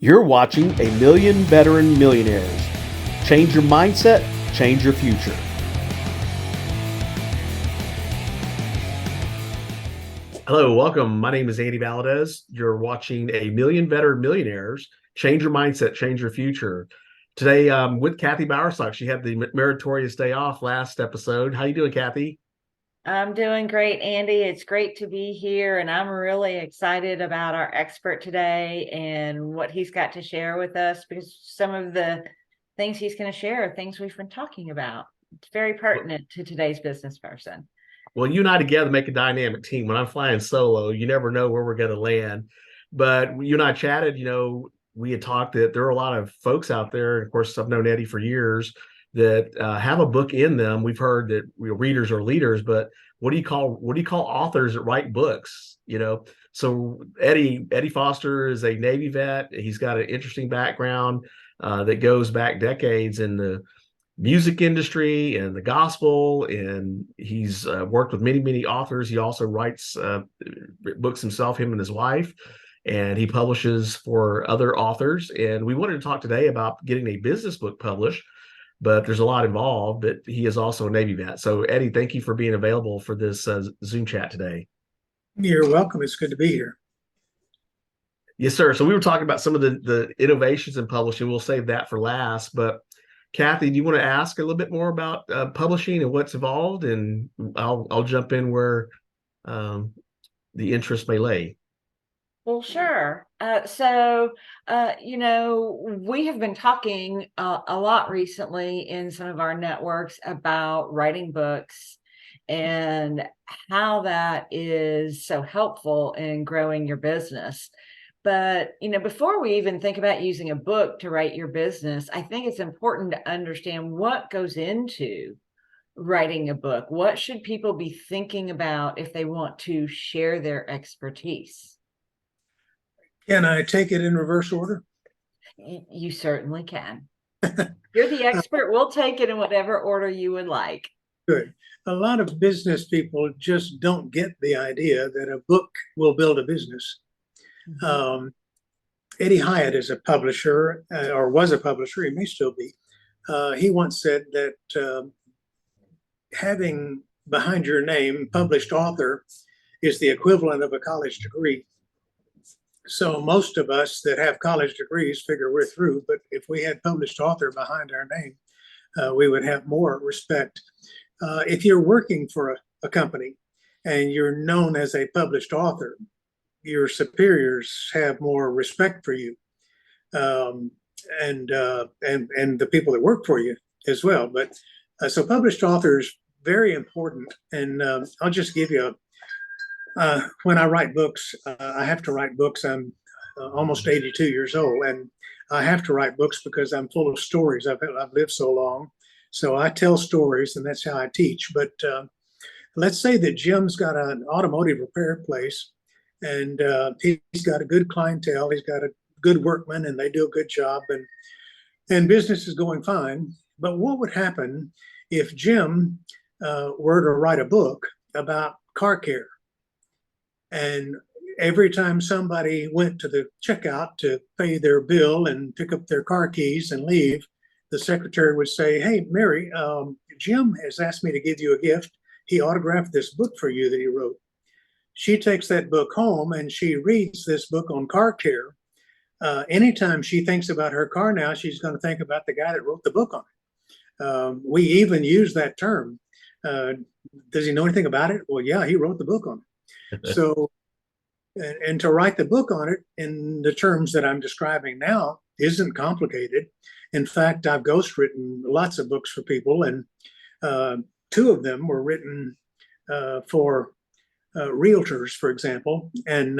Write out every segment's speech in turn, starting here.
You're watching A Million Veteran Millionaires. Change your mindset, change your future. Hello, welcome. My name is Andy Valadez. You're watching A Million Veteran Millionaires. Change your mindset, change your future. Today, with Kathy Bowersock. She had the meritorious day off last episode. How you doing, Kathy? I'm doing great, Andy. It's great to be here, and I'm really excited about our expert today and what he's got to share with us, because some of the things he's going to share are things we've been talking about. It's very pertinent to today's business person. Well, you and I together make a dynamic team. When I'm flying solo, you never know where we're going to land. But you and I chatted, we had talked that there are a lot of folks out there. And of course, I've known Eddie for years that have a book in them. We've heard that readers are leaders, but what do you call authors that write books? So Eddie Foster is a Navy vet. He's got an interesting background that goes back decades in the music industry and the gospel, and he's worked with many authors. He also writes books himself, him and his wife, and he publishes for other authors. And we wanted to talk today about getting a business book published, but there's a lot involved. But he is also a Navy vet. So Eddie, thank you for being available for this Zoom chat today. You're welcome. It's good to be here. Yes, sir. So we were talking about some of the innovations in publishing. We'll save that for last, but Kathy, do you want to ask a little bit more about publishing and what's involved? And I'll jump in where the interest may lay. Well, sure. We have been talking a lot recently in some of our networks about writing books and how that is so helpful in growing your business. But, before we even think about using a book to write your business, I think it's important to understand what goes into writing a book. What should people be thinking about if they want to share their expertise? Can I take it in reverse order? You certainly can. You're the expert. We'll take it in whatever order you would like. Good. A lot of business people just don't get the idea that a book will build a business. Eddie Hyatt is a publisher, or was a publisher. He may still be. He once said that having behind your name published author is the equivalent of a college degree. So most of us that have college degrees figure we're through, but if we had published author behind our name, we would have more respect. If you're working for a company and you're known as a published author, your superiors have more respect for you, and the people that work for you as well. But so published authors, very important. And I'll just give you when I write books, I have to write books. I'm almost 82 years old, and I have to write books because I'm full of stories. I've lived so long, so I tell stories, and that's how I teach. But let's say that Jim's got an automotive repair place, and he's got a good clientele. He's got a good workman, and they do a good job, and business is going fine. But what would happen if Jim were to write a book about car care? And every time somebody went to the checkout to pay their bill and pick up their car keys and leave, the secretary would say, "Hey, Mary, Jim has asked me to give you a gift. He autographed this book for you that he wrote." She takes that book home and she reads this book on car care. Anytime she thinks about her car now, she's going to think about the guy that wrote the book on it. We even use that term. Does he know anything about it? Well, yeah, he wrote the book on it. So, and to write the book on it in the terms that I'm describing now isn't complicated. In fact, I've ghostwritten lots of books for people, and two of them were written for realtors, for example. And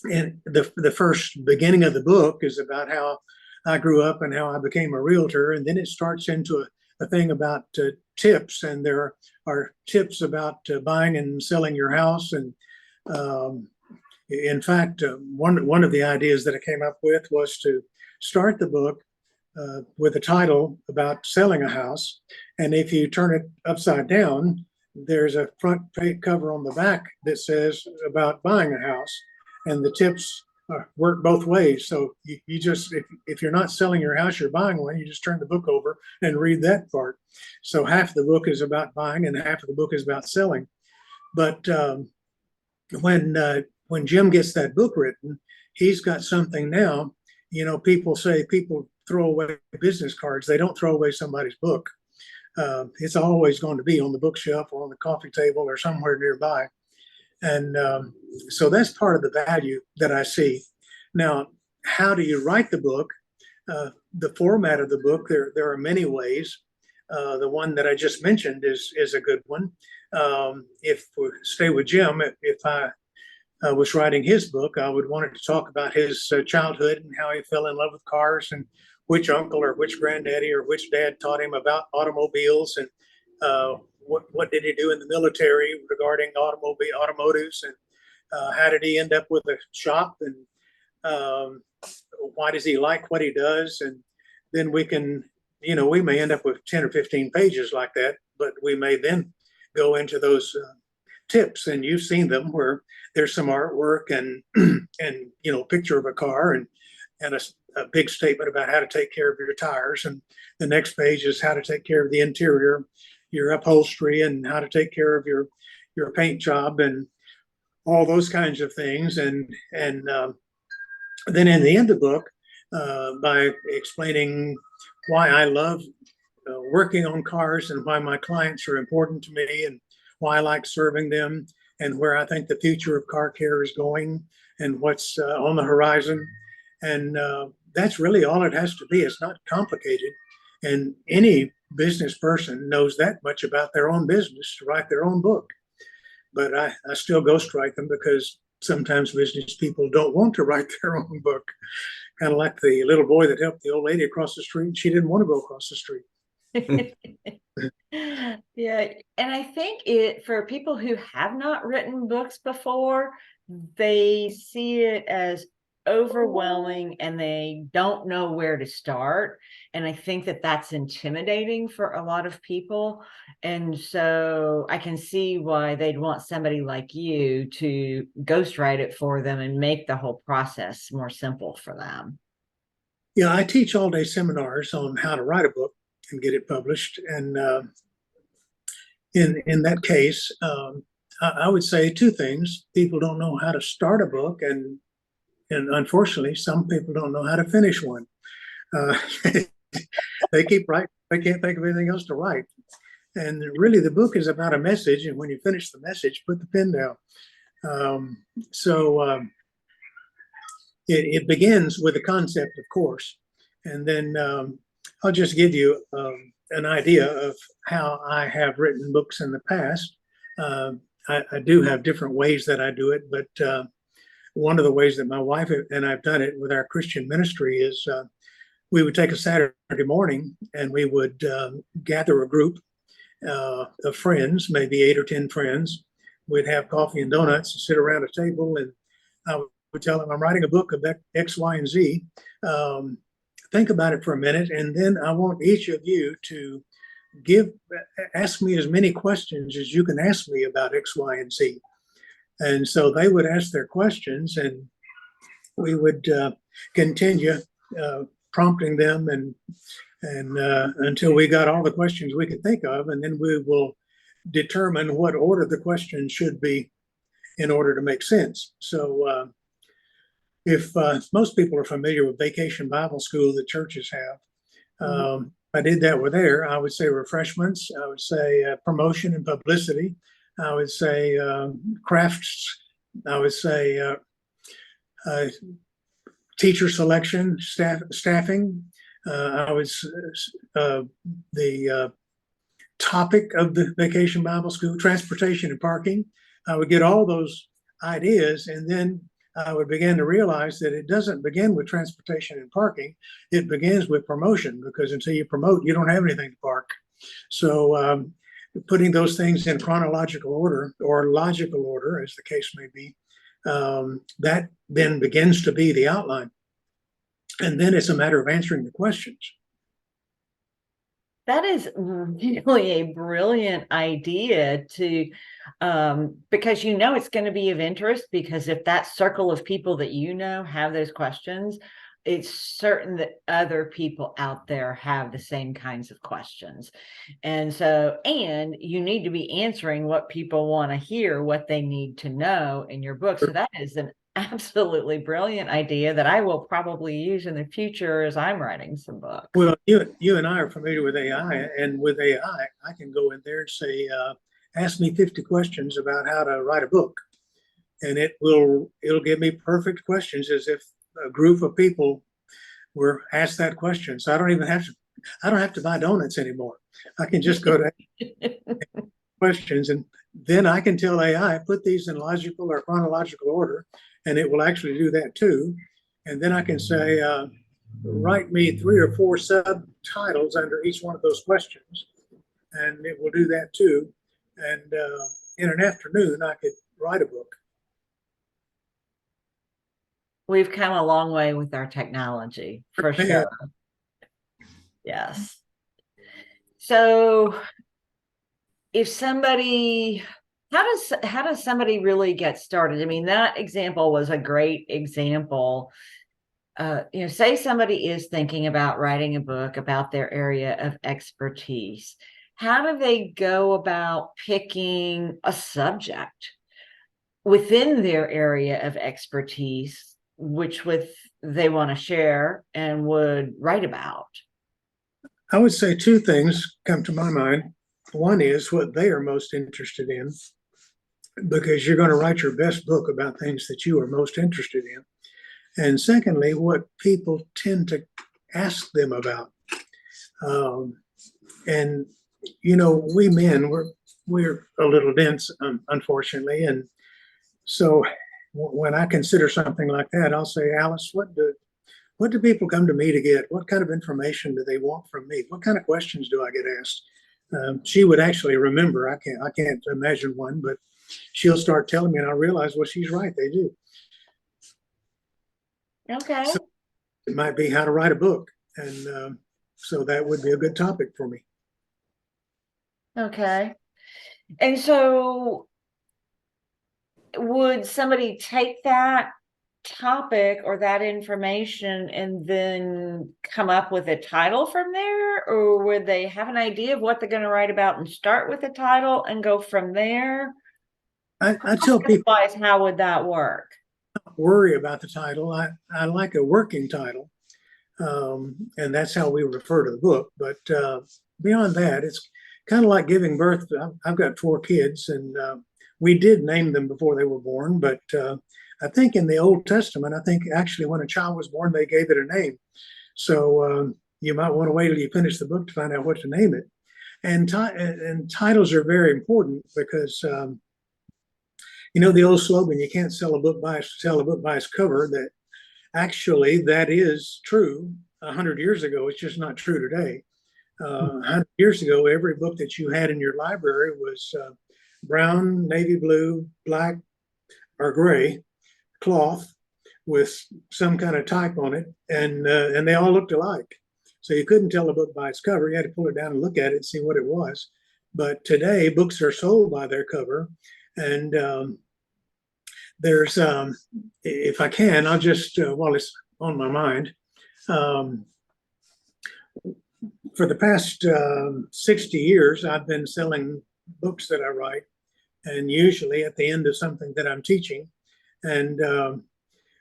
the first beginning of the book is about how I grew up and how I became a realtor, and then it starts into a thing about tips, and there are tips about buying and selling your house. And in fact, one of the ideas that I came up with was to start the book with a title about selling a house, and if you turn it upside down, there's a front page cover on the back that says about buying a house, and the tips work both ways. So you just, if you're not selling your house, you're buying one, you just turn the book over and read that part. So half of the book is about buying and half of the book is about selling. But when Jim gets that book written, he's got something now. You know, people say people throw away business cards. They don't throw away somebody's book. It's always going to be on the bookshelf or on the coffee table or somewhere nearby. And so that's part of the value that I see. Now, how do you write the book? The format of the book, there are many ways. The one that I just mentioned is a good one. If we stay with Jim, if I was writing his book, I would want it to talk about his childhood and how he fell in love with cars and which uncle or which granddaddy or which dad taught him about automobiles and what did he do in the military regarding automotives and how did he end up with a shop and why does he like what he does? And then we can, you know, we may end up with 10 or 15 pages like that, but we may then go into those tips, and you've seen them where there's some artwork and and you know, picture of a car and a big statement about how to take care of your tires, and the next page is how to take care of the interior, your upholstery, and how to take care of your paint job and all those kinds of things. And then in the end of the book, by explaining why I love working on cars and why my clients are important to me and why I like serving them and where I think the future of car care is going and what's on the horizon. And that's really all it has to be. It's not complicated. And any business person knows that much about their own business to write their own book. But I still ghostwrite them because sometimes business people don't want to write their own book. Kind of like the little boy that helped the old lady across the street. She didn't want to go across the street. Yeah, and I think it for people who have not written books before, they see it as overwhelming and they don't know where to start. And I think that that's intimidating for a lot of people. And so I can see why they'd want somebody like you to ghostwrite it for them and make the whole process more simple for them. Yeah, I teach all day seminars on how to write a book and get it published. And in that case, I would say two things. People don't know how to start a book, and unfortunately, some people don't know how to finish one. Uh, they keep writing, they can't think of anything else to write. And really, the book is about a message. And when you finish the message, put the pen down. It begins with a concept, of course, and then I'll just give you an idea of how I have written books in the past. I do have different ways that I do it, but one of the ways that my wife and I've done it with our Christian ministry is we would take a Saturday morning and we would gather a group of friends, maybe 8 or 10 friends. We'd have coffee and donuts and sit around a table, and I would tell them, I'm writing a book of X, Y, and Z. Think about it for a minute, and then I want each of you to ask me as many questions as you can ask me about X, Y, and Z. And so they would ask their questions, and we would continue prompting them and until we got all the questions we could think of, and then we will determine what order the questions should be in order to make sense. So if most people are familiar with Vacation Bible School that churches have, I did that with there. I would say refreshments. I would say promotion and publicity. I would say crafts. I would say teacher selection, staffing. I was the topic of the Vacation Bible School, transportation and parking. I would get all those ideas, and then I would begin to realize that it doesn't begin with transportation and parking. It begins with promotion, because until you promote, you don't have anything to park. So putting those things in chronological order or logical order, as the case may be, that then begins to be the outline. And then it's a matter of answering the questions. That is really a brilliant idea to, because you know it's going to be of interest, because if that circle of people that you know have those questions, it's certain that other people out there have the same kinds of questions. And so, and you need to be answering what people want to hear, what they need to know in your book. So that is an absolutely brilliant idea that I will probably use in the future as I'm writing some books. Well, you and I are familiar with AI, and with AI, I can go in there and say, ask me 50 questions about how to write a book, and it'll give me perfect questions as if a group of people were asked that question. So I don't have to buy donuts anymore. I can just go to questions, and then I can tell AI, put these in logical or chronological order, and it will actually do that too. And then I can say, write me 3 or 4 subtitles under each one of those questions, and it will do that too. And in an afternoon, I could write a book. We've come a long way with our technology, for sure. Yes. So if somebody, how does somebody really get started? I mean, that example was a great example. Say somebody is thinking about writing a book about their area of expertise. How do they go about picking a subject within their area of expertise, which they want to share and would write about? I would say 2 things come to my mind. One is what they are most interested in, because you're going to write your best book about things that you are most interested in. And secondly, what people tend to ask them about. And we men, we're a little dense, unfortunately, and so when I consider something like that, I'll say, Alice, what do people come to me to get? What kind of information do they want from me? What kind of questions do I get asked? She would actually remember. I can't imagine one, but she'll start telling me, and I realize, well, she's right. They do. Okay. So it might be how to write a book, and so that would be a good topic for me. Okay. And so would somebody take that topic or that information and then come up with a title from there, or would they have an idea of what they're going to write about and start with a title and go from there? I tell people, How would that work? don't worry about the title. I like a working title, and that's how we refer to the book. But beyond that, it's kind of like giving birth. I've got 4 kids, and we did name them before they were born, but I think in the Old Testament, I think actually when a child was born, they gave it a name. So you might want to wait till you finish the book to find out what to name it. And titles are very important because the old slogan, you can't sell a book by its cover. That actually that is true 100 years ago. It's just not true today. 100 years ago, every book that you had in your library was brown, navy blue, black, or gray cloth with some kind of type on it, and they all looked alike. So you couldn't tell a book by its cover. You had to pull it down and look at it and see what it was. But today, books are sold by their cover, and there's, if I can, I'll just while it's on my mind. For the past 60 years, I've been selling books that I write, and usually at the end of something that I'm teaching, and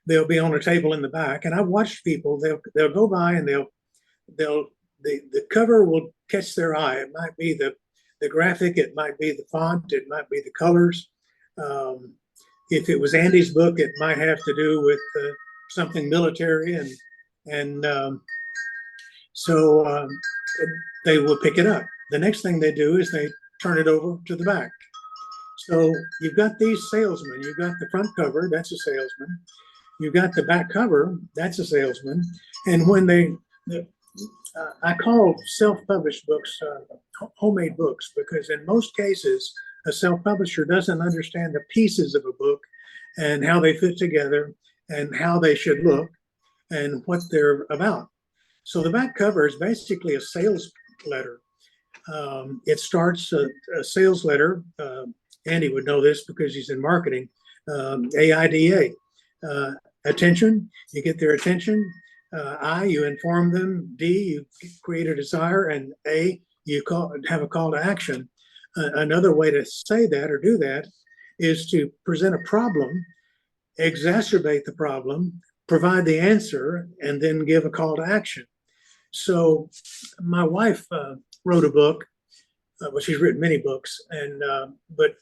they'll be on a table in the back. And I've watched people; they'll go by and the cover will catch their eye. It might be the graphic, it might be the font, it might be the colors. If it was Andy's book, it might have to do with something military, and so they will pick it up. The next thing they do is they turn it over to the back. So you've got these salesmen. You've got the front cover, that's a salesman. You've got the back cover, that's a salesman. And when I call self-published books homemade books, because in most cases, a self-publisher doesn't understand the pieces of a book and how they fit together and how they should look and what they're about. So the back cover is basically a sales letter. It starts a sales letter. Andy would know this because he's in marketing. AIDA, attention. You get their attention. I, you inform them. D, you create a desire, and A, you have a call to action. Another way to say that or do that is to present a problem, exacerbate the problem, provide the answer, and then give a call to action. So my wife wrote a book. Well, she's written many books, and but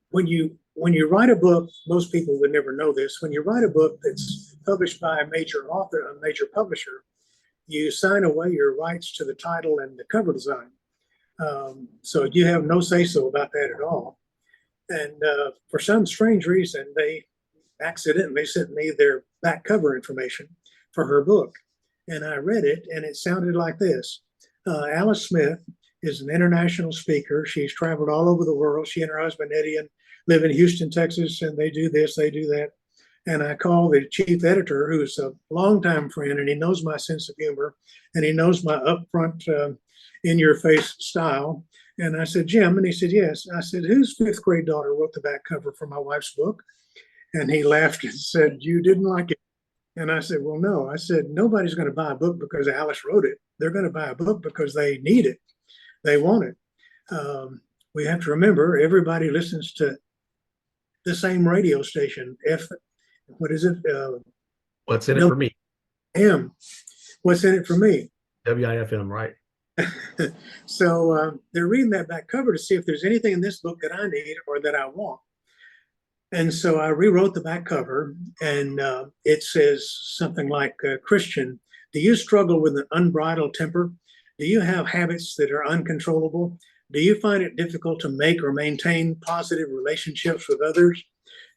when you write a book, most people would never know this. When you write a book that's published by a major author, a major publisher, you sign away your rights to the title and the cover design. So you have no say-so about that at all. And for some strange reason, they accidentally sent me their back cover information for her book. And I read it, and it sounded like this. Alice Smith is an international speaker. She's traveled all over the world. She and her husband, Eddie, live in Houston, Texas, and they do this, they do that. And I call the chief editor, who's a longtime friend, and he knows my sense of humor, and he knows my upfront, in-your-face style. And I said, Jim, and he said, yes. I said, whose fifth grade daughter wrote the back cover for my wife's book? And he laughed and said, you didn't like it. And I said, well, no. I said, nobody's going to buy a book because Alice wrote it. They're going to buy a book because they need it. They want it. We have to remember everybody listens to the same radio station. What is it? What's in it for me? What's in it for me? WIFM, right? So they're reading that back cover to see if there's anything in this book that I need or that I want. And so I rewrote the back cover, and it says something like, Christian, do you struggle with an unbridled temper? Do you have habits that are uncontrollable? Do you find it difficult to make or maintain positive relationships with others?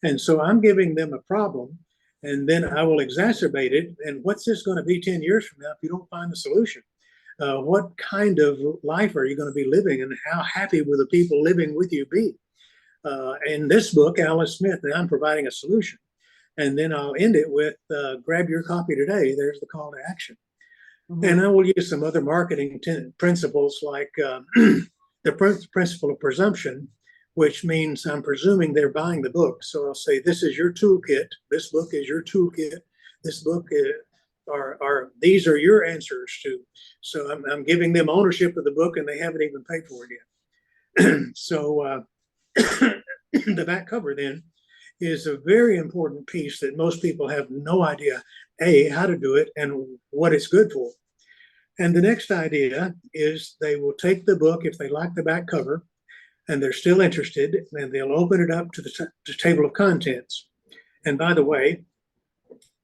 And so I'm giving them a problem, and then I will exacerbate it. And what's this going to be 10 years from now if you don't find the solution? What kind of life are you going to be living, and how happy will the people living with you be? In this book, Alice Smith, and I'm providing a solution. And then I'll end it with, grab your copy today. There's the call to action. Mm-hmm. And I will use some other marketing principles like the principle of presumption, which means I'm presuming they're buying the book. So I'll say, this is your toolkit. This book is your toolkit. This book these are your answers to. So I'm giving them ownership of the book, and they haven't even paid for it yet. So the back cover then is a very important piece that most people have no idea, how to do it and what it's good for. And the next idea is they will take the book, if they like the back cover and they're still interested, and they'll open it up to the table of contents. And by the way,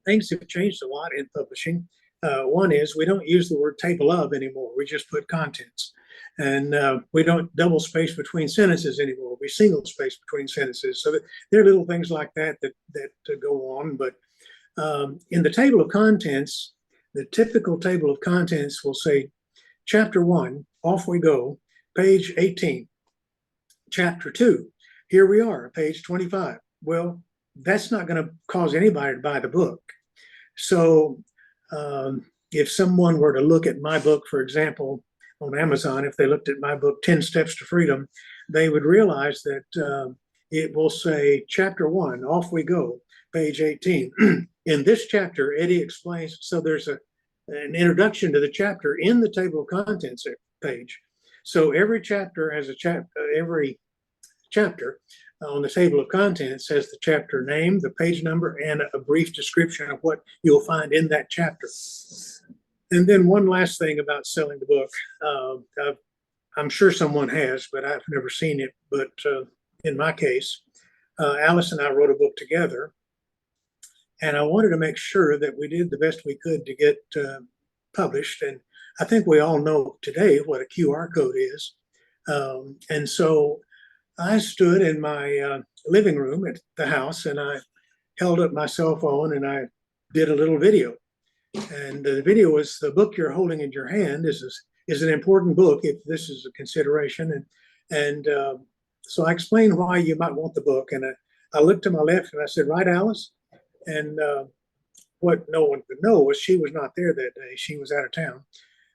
things have changed a lot in publishing. One is we don't use the word table of anymore. We just put contents. And we don't double space between sentences anymore. We single space between sentences. So there are little things like that go on. But in the table of contents, the typical table of contents will say, Chapter 1, off we go, page 18. Chapter 2, here we are, page 25. Well, that's not going to cause anybody to buy the book. So if someone were to look at my book, for example, on Amazon, if they looked at my book, 10 Steps to Freedom, they would realize that it will say, Chapter 1, off we go, page 18. In this chapter, Eddie explains, so there's an introduction to the chapter in the table of contents page. So every chapter has every chapter on the table of contents has the chapter name, the page number, and a brief description of what you'll find in that chapter. And then one last thing about selling the book. I'm sure someone has, but I've never seen it. But in my case, Alice and I wrote a book together. And I wanted to make sure that we did the best we could to get published. And I think we all know today what a QR code is. And so I stood in my living room at the house, and I held up my cell phone and I did a little video. And the video was, the book you're holding in your hand is an important book if this is a consideration. And so I explained why you might want the book. And I looked to my left and I said, right, Alice? And what no one could know was she was not there that day. She was out of town.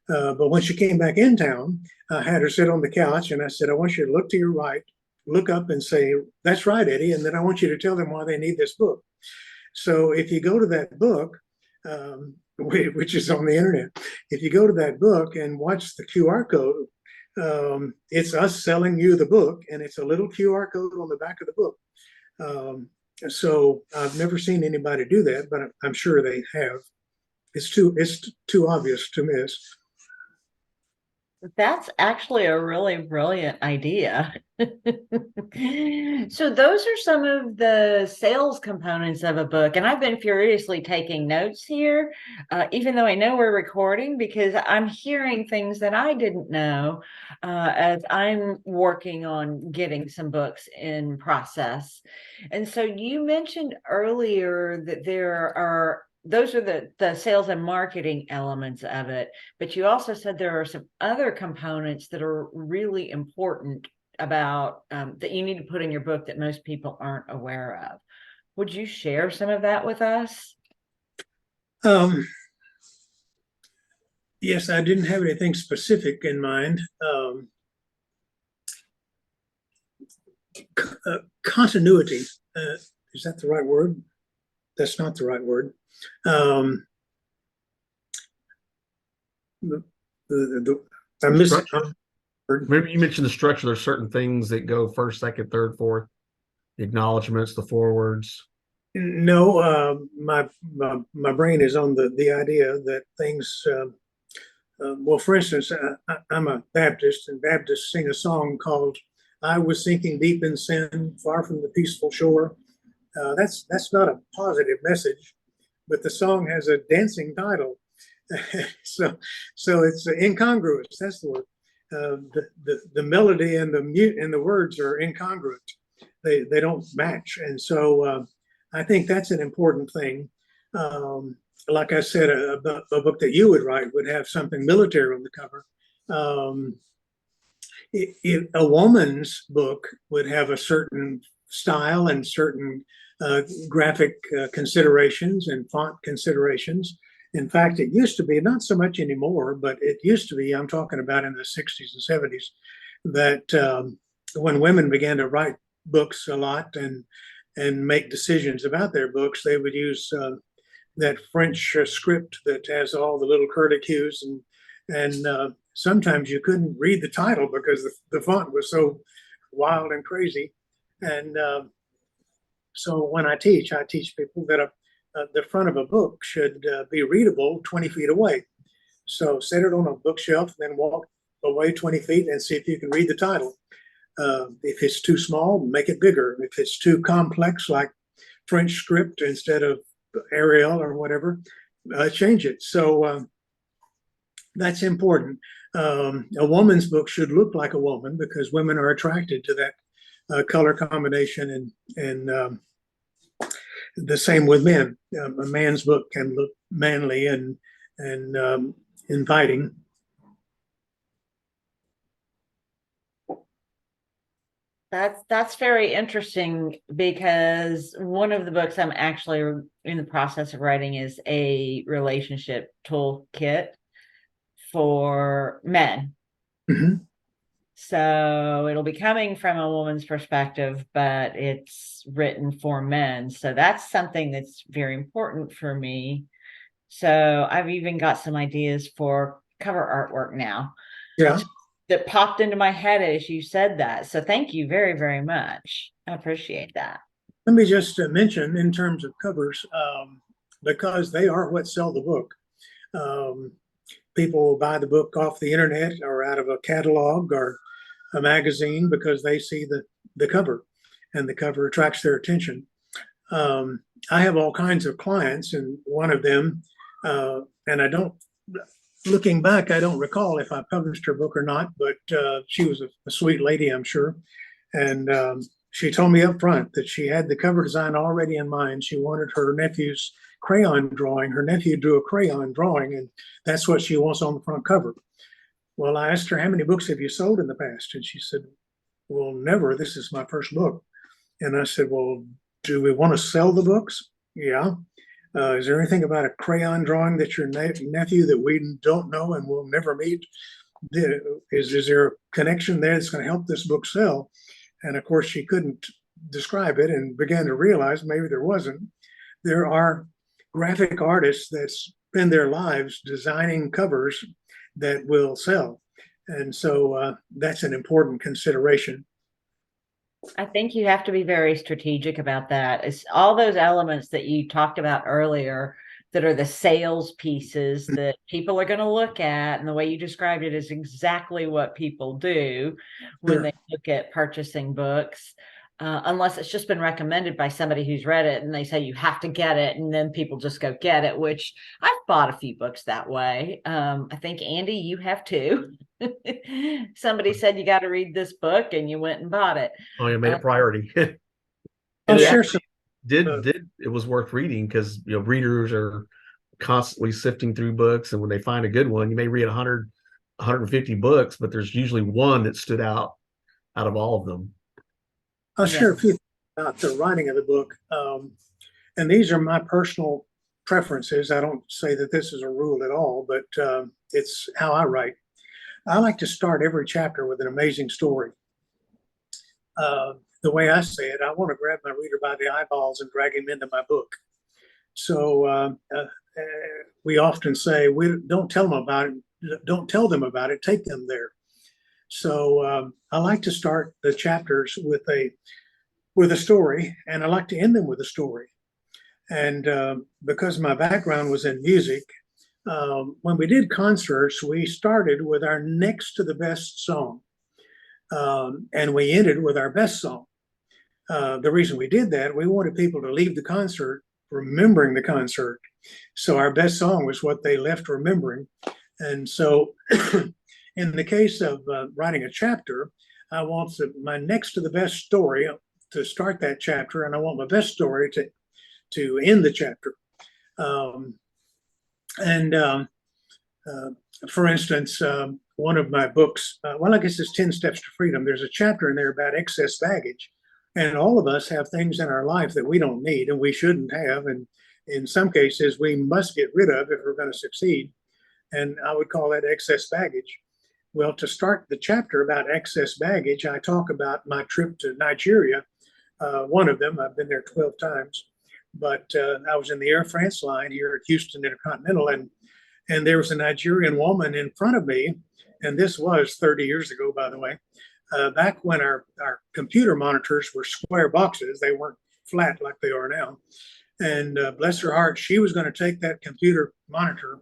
But when she came back in town, I had her sit on the couch and I said, I want you to look to your right, look up and say, that's right, Eddie. And then I want you to tell them why they need this book. So if you go to that book, which is on the internet, if you go to that book and watch the QR code, it's us selling you the book, and it's a little QR code on the back of the book. So I've never seen anybody do that, but I'm sure they have. It's too obvious to miss. That's actually a really brilliant idea. So those are some of the sales components of a book. And I've been furiously taking notes here, even though I know we're recording, because I'm hearing things that I didn't know as I'm working on getting some books in process. And so you mentioned earlier that those are the sales and marketing elements of it. But you also said there are some other components that are really important about that you need to put in your book that most people aren't aware of. Would you share some of that with us? Yes, I didn't have anything specific in mind. Continuity, is that the right word? That's not the right word. I missed it. Maybe you mentioned the structure. There's certain things that go first, second, third, fourth, the acknowledgments, the forewords. No, my brain is on the idea that things. Well, for instance, I'm a Baptist, and Baptists sing a song called "I Was Sinking Deep in Sin, Far from the Peaceful Shore." That's not a positive message, but the song has a dancing title, so it's incongruous. That's the word. The melody and the words are incongruent. They don't match, and so I think that's an important thing. Like I said, a book that you would write would have something military on the cover. A woman's book would have a certain style and certain graphic considerations and font considerations. In fact, it used to be, not so much anymore, but it used to be, I'm talking about in the 60s and 70s, that when women began to write books a lot and make decisions about their books, they would use that French script that has all the little curlicues, and sometimes you couldn't read the title because the font was so wild and crazy. And so when I teach people that the front of a book should be readable 20 feet away. So set it on a bookshelf, then walk away 20 feet and see if you can read the title. If it's too small, make it bigger. If it's too complex, like French script instead of Arial or whatever, change it. So that's important. A woman's book should look like a woman because women are attracted to that color combination, and the same with men. A man's book can look manly and inviting. That's very interesting, because one of the books I'm actually in the process of writing is a relationship toolkit for men. Mm-hmm. So it'll be coming from a woman's perspective, but it's written for men. So that's something that's very important for me. So I've even got some ideas for cover artwork now. Yeah. That popped into my head as you said that. So thank you very, very much. I appreciate that. Let me just mention in terms of covers, because they are what sell the book. People will buy the book off the internet or out of a catalog or a magazine because they see the cover, and the cover attracts their attention. I have all kinds of clients, and one of them, and I don't, looking back, I don't recall if I published her book or not, but she was a sweet lady, I'm sure. And she told me up front that she had the cover design already in mind. She wanted her nephew's crayon drawing. Her nephew drew a crayon drawing, and that's what she wants on the front cover. Well, I asked her, how many books have you sold in the past? And she said, well, never. This is my first book. And I said, well, do we want to sell the books? Yeah. Is there anything about a crayon drawing that your nephew that we don't know and will never meet? Is there a connection there that's going to help this book sell? And of course, she couldn't describe it and began to realize maybe there wasn't. There are graphic artists that spend their lives designing covers that will sell. And so that's an important consideration. I think you have to be very strategic about that. It's all those elements that you talked about earlier that are the sales pieces that people are going to look at. And the way you described it is exactly what people do when they look at purchasing books. Unless it's just been recommended by somebody who's read it and they say you have to get it, and then people just go get it, which I've bought a few books that way. I think, Andy, you have too. Somebody said you got to read this book and you went and bought it. Oh, you made it priority. I'll And share some. it was worth reading because readers are constantly sifting through books, and when they find a good one, you may read 100, 150 books, but there's usually one that stood out of all of them. I'll share a few things about the writing of the book. And these are my personal preferences. I don't say that this is a rule at all, but it's how I write. I like to start every chapter with an amazing story. The way I say it, I want to grab my reader by the eyeballs and drag him into my book. So we often say, we don't tell them about it. Don't tell them about it. Take them there. So I like to start the chapters with a story, and I like to end them with a story. And because my background was in music, when we did concerts, we started with our next to the best song, and we ended with our best song. The reason we did that, we wanted people to leave the concert remembering the concert. So our best song was what they left remembering. And so in the case of writing a chapter, I want my next to the best story to start that chapter, and I want my best story to end the chapter. For instance, one of my books, well, I guess it's 10 Steps to Freedom. There's a chapter in there about excess baggage. And all of us have things in our life that we don't need and we shouldn't have. And in some cases, we must get rid of if we're going to succeed. And I would call that excess baggage. Well, to start the chapter about excess baggage, I talk about my trip to Nigeria. One of them, I've been there 12 times, but I was in the Air France line here at Houston Intercontinental, and there was a Nigerian woman in front of me, and this was 30 years ago, by the way, back when our computer monitors were square boxes. They weren't flat like they are now. And bless her heart, she was going to take that computer monitor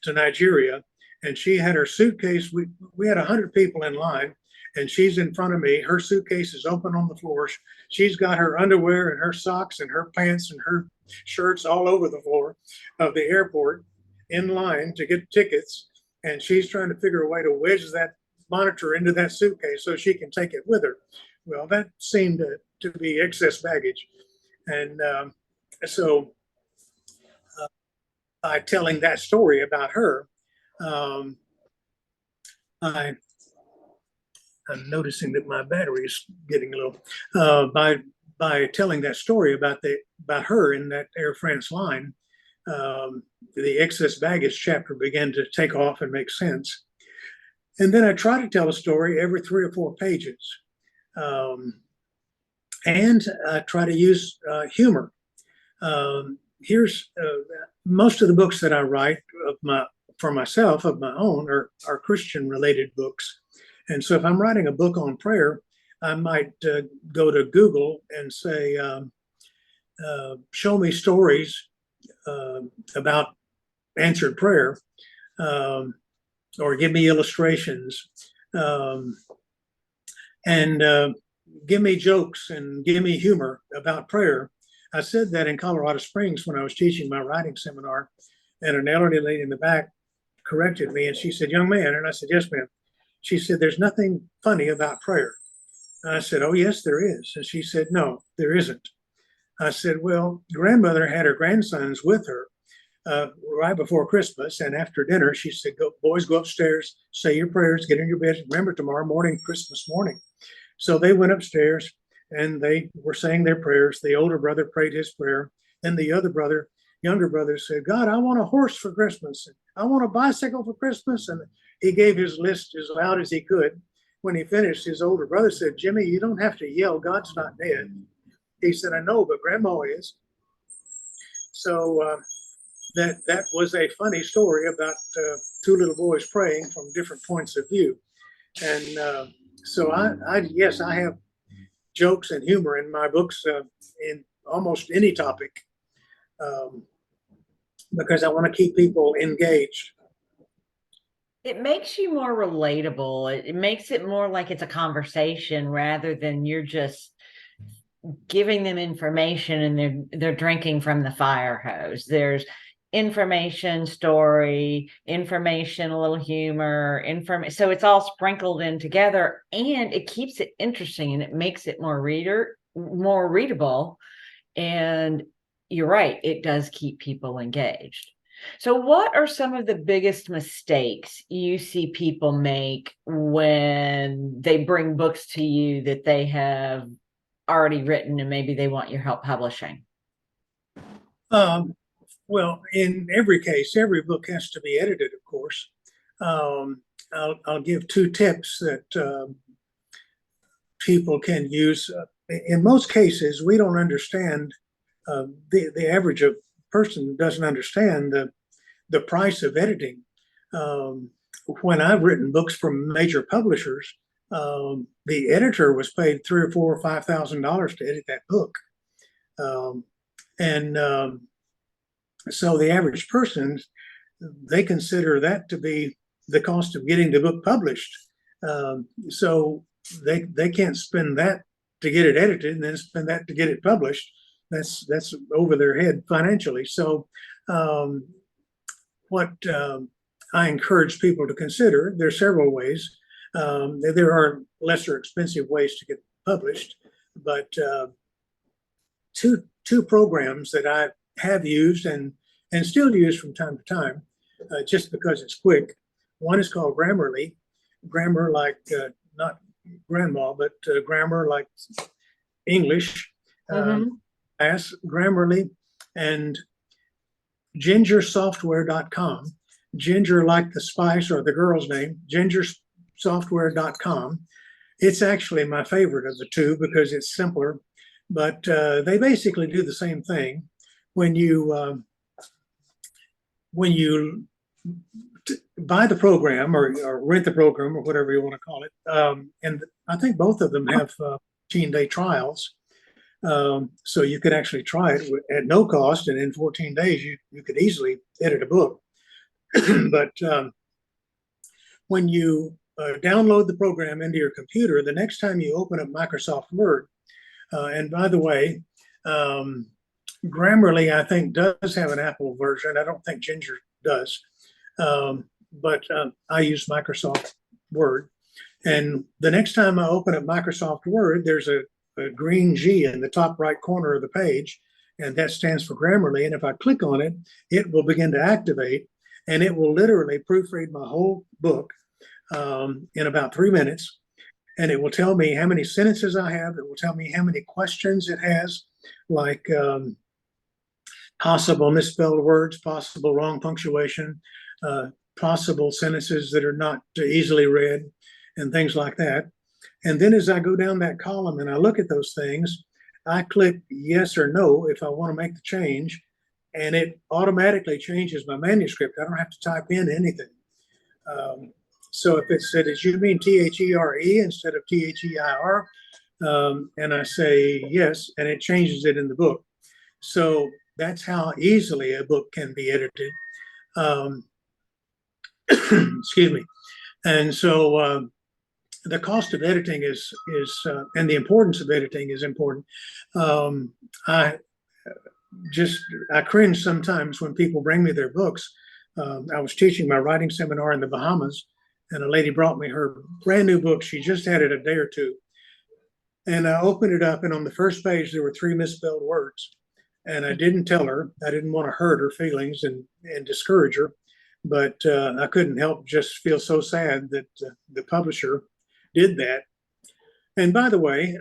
to Nigeria, and she had her suitcase. We had 100 people in line, and she's in front of me. Her suitcase is open on the floor. She's got her underwear and her socks and her pants and her shirts all over the floor of the airport in line to get tickets. And she's trying to figure a way to wedge that monitor into that suitcase so she can take it with her. Well, that seemed to be excess baggage. And so by telling that story about her, I'm noticing that my battery is getting low. By telling that story about her in that Air France line, the excess baggage chapter began to take off and make sense. And then I try to tell a story every 3 or 4 pages, and I try to use humor. Here's most of the books that I write for myself of my own are Christian-related books. And so if I'm writing a book on prayer, I might go to Google and say, show me stories about answered prayer, or give me illustrations, and give me jokes and give me humor about prayer. I said that in Colorado Springs when I was teaching my writing seminar, and an elderly lady in the back corrected me, and she said, "Young man," and I said, "Yes, ma'am." She said, "There's nothing funny about prayer." And I said, "Oh, yes, there is." And she said, "No, there isn't." I said, "Well, grandmother had her grandsons with her right before Christmas, and after dinner, she said, boys, go upstairs, say your prayers, get in your bed. Remember, tomorrow morning, Christmas morning." So they went upstairs, and they were saying their prayers. The older brother prayed his prayer, and the other brother younger brother said, God, I want a horse for Christmas. I want a bicycle for Christmas. And he gave his list as loud as he could. When he finished, his older brother said, Jimmy, you don't have to yell. God's not dead. He said, I know, but Grandma is. So that was a funny story about two little boys praying from different points of view. And so yes, I have jokes and humor in my books in almost any topic, because I want to keep people engaged. It makes you more relatable. It makes it more like it's a conversation rather than you're just giving them information and they're drinking from the fire hose. There's information, story, information, a little humor, so it's all sprinkled in together, and it keeps it interesting and it makes it more readable. And you're right, it does keep people engaged. So what are some of the biggest mistakes you see people make when they bring books to you that they have already written and maybe they want your help publishing? Well, in every case, every book has to be edited, of course. I'll give two tips that people can use. In most cases, we don't understand, the average person doesn't understand the price of editing. When I've written books from major publishers, the editor was paid $3,000 or $4,000 or $5,000 to edit that book. So the average person, they consider that to be the cost of getting the book published. So they can't spend that to get it edited and then spend that to get it published. That's over their head financially. So what I encourage people to consider, there are several ways. There are lesser expensive ways to get published, but two programs that I have used and still use from time to time, just because it's quick. One is called Grammarly, grammar like not grandma, but grammar like English. Ask Grammarly, and gingersoftware.com. Ginger like the spice or the girl's name, gingersoftware.com. It's actually my favorite of the two because it's simpler, but they basically do the same thing. When you buy the program or rent the program or whatever you want to call it, and I think both of them have 14-day trials. So you could actually try it at no cost, and in 14 days you could easily edit a book. But when you download the program into your computer, the next time you open up Microsoft Word, and by the way, Grammarly, I think, does have an Apple version. I don't think Ginger does. But I use Microsoft Word. And the next time I open up Microsoft Word, there's a green G in the top right corner of the page, and that stands for Grammarly. And if I click on it, it will begin to activate, and it will literally proofread my whole book in about 3 minutes. And it will tell me how many sentences I have. It will tell me how many questions it has, like possible misspelled words, possible wrong punctuation, possible sentences that are not easily read, and things like that. And then as I go down that column and I look at those things, I click yes or no if I want to make the change, and it automatically changes my manuscript. I don't have to type in anything. So if it said, "Did you mean THERE instead of THEIR?" And I say yes, and it changes it in the book. So that's how easily a book can be edited. Excuse me. And so the cost of editing is and the importance of editing is important. I cringe sometimes when people bring me their books. I was teaching my writing seminar in the Bahamas, and a lady brought me her brand new book. She just had it a day or two. And I opened it up, and on the first page, there were 3 misspelled words. And I didn't tell her. I didn't want to hurt her feelings and discourage her. But I couldn't help just feel so sad that the publisher did that. And by the way,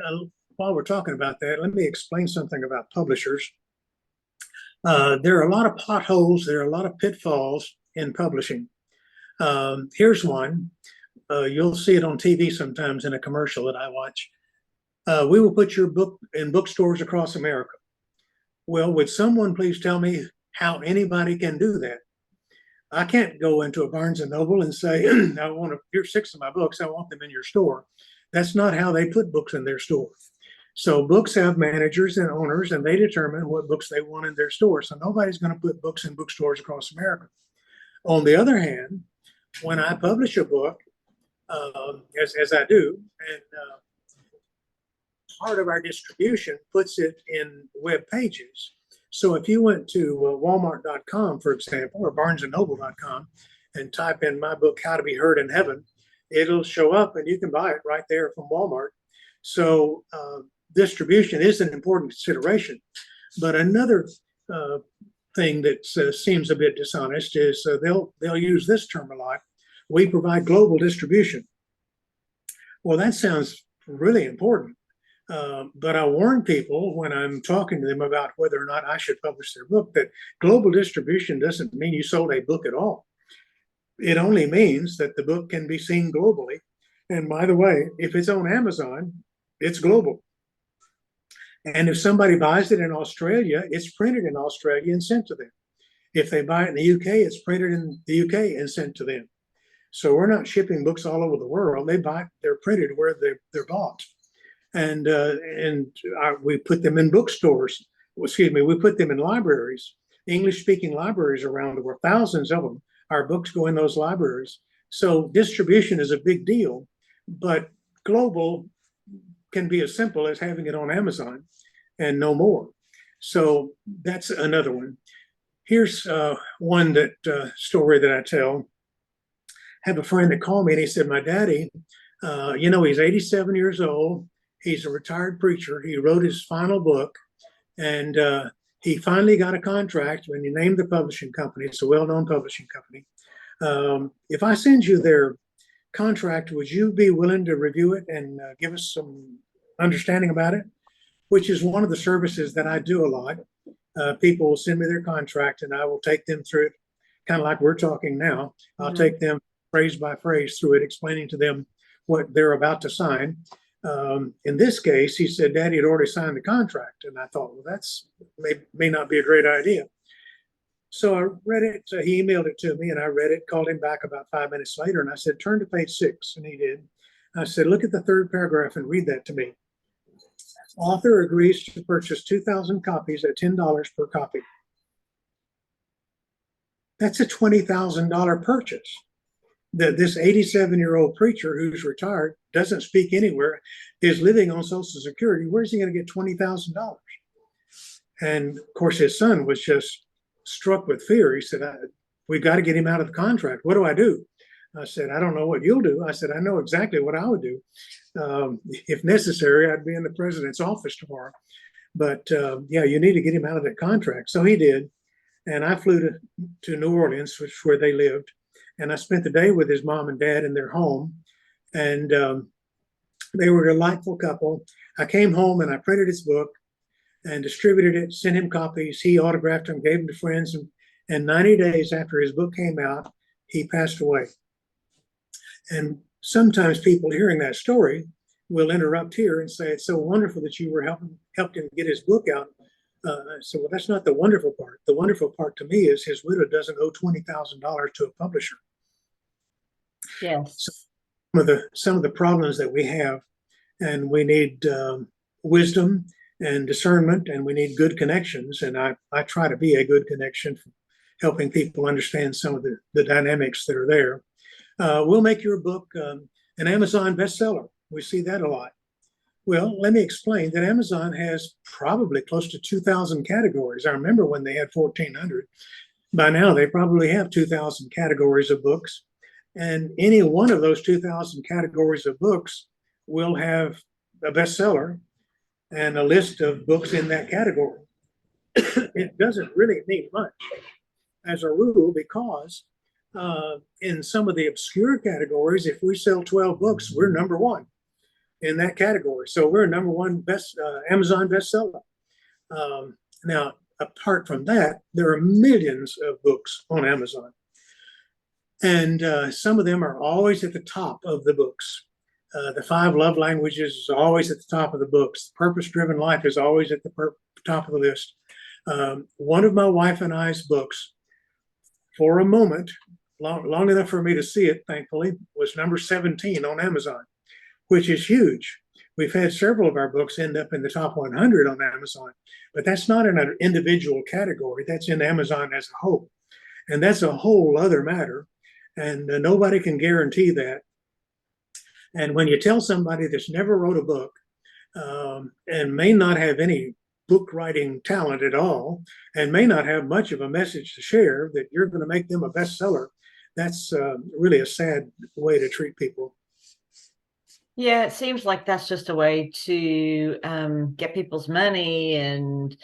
while we're talking about that, let me explain something about publishers. There are a lot of potholes. There are a lot of pitfalls in publishing. Here's one. You'll see it on TV sometimes in a commercial that I watch. We will put your book in bookstores across America. Well, would someone please tell me how anybody can do that? I can't go into a Barnes and Noble and say, I want to, here's 6 of my books. I want them in your store. That's not how they put books in their store. So books have managers and owners, and they determine what books they want in their store. So nobody's going to put books in bookstores across America. On the other hand, when I publish a book, as I do, and part of our distribution puts it in web pages. So if you went to Walmart.com, for example, or BarnesandNoble.com, and type in my book, How to Be Heard in Heaven, it'll show up and you can buy it right there from Walmart. So distribution is an important consideration. But another thing that seems a bit dishonest is they'll use this term a lot. We provide global distribution. Well, that sounds really important. But I warn people when I'm talking to them about whether or not I should publish their book that global distribution doesn't mean you sold a book at all. It only means that the book can be seen globally. And by the way, if it's on Amazon, it's global. And if somebody buys it in Australia, it's printed in Australia and sent to them. If they buy it in the UK, it's printed in the UK and sent to them. So we're not shipping books all over the world. They're printed where they're bought. And we put them in bookstores. Excuse me, we put them in libraries, English-speaking libraries around the world, thousands of them. Our books go in those libraries. So distribution is a big deal, but global can be as simple as having it on Amazon and no more. So that's another one. Here's one story that I tell. I have a friend that called me and he said, my daddy, he's 87 years old. He's a retired preacher. He wrote his final book, and he finally got a contract when he named the publishing company. It's a well-known publishing company. If I send you their contract, would you be willing to review it and give us some understanding about it? Which is one of the services that I do a lot. People will send me their contract, and I will take them through it, kind of like we're talking now. I'll take them phrase by phrase through it, explaining to them what they're about to sign. In this case, he said Daddy had already signed the contract. And I thought, well, that's may not be a great idea. So I read it. He emailed it to me and I read it, called him back about 5 minutes later. And I said, turn to page 6. And he did. I said, look at the third paragraph and read that to me. Author agrees to purchase 2,000 copies at $10 per copy. That's a $20,000 purchase. This 87-year-old preacher who's retired, doesn't speak anywhere, is living on Social Security. Where's he going to get $20,000? And of course, his son was just struck with fear. He said, we've got to get him out of the contract. What do I do? I said, I don't know what you'll do. I said, I know exactly what I would do. If necessary, I'd be in the president's office tomorrow. But you need to get him out of that contract. So he did. And I flew to New Orleans, which is where they lived. And I spent the day with his mom and dad in their home. And they were a delightful couple. I came home and I printed his book and distributed it, sent him copies. He autographed them, gave them to friends. And 90 days after his book came out, he passed away. And sometimes people hearing that story will interrupt here and say, it's so wonderful that you were helped him get his book out. So well, that's not the wonderful part. The wonderful part to me is his widow doesn't owe $20,000 to a publisher. Yes. So some of the problems that we have, and we need wisdom and discernment, and we need good connections. And I try to be a good connection for helping people understand some of the dynamics that are there. We'll make your book an Amazon bestseller. We see that a lot. Well, let me explain that Amazon has probably close to 2,000 categories. I remember when they had 1,400. By now, they probably have 2,000 categories of books. And any one of those 2,000 categories of books will have a bestseller and a list of books in that category. It doesn't really mean much as a rule, because in some of the obscure categories, if we sell 12 books, we're number one in that category. So we're number one Amazon bestseller. Now, apart from that, there are millions of books on Amazon. And some of them are always at the top of the books. The 5 Love Languages is always at the top of the books. Purpose Driven Life is always at the top of the list. One of my wife and I's books, for a moment, long enough for me to see it, thankfully, was number 17 on Amazon, which is huge. We've had several of our books end up in the top 100 on Amazon, but that's not in an individual category. That's in Amazon as a whole. And that's a whole other matter. And nobody can guarantee that. And when you tell somebody that's never wrote a book and may not have any book writing talent at all and may not have much of a message to share, that you're going to make them a bestseller, that's really a sad way to treat people. Yeah, it seems like that's just a way to get people's money, and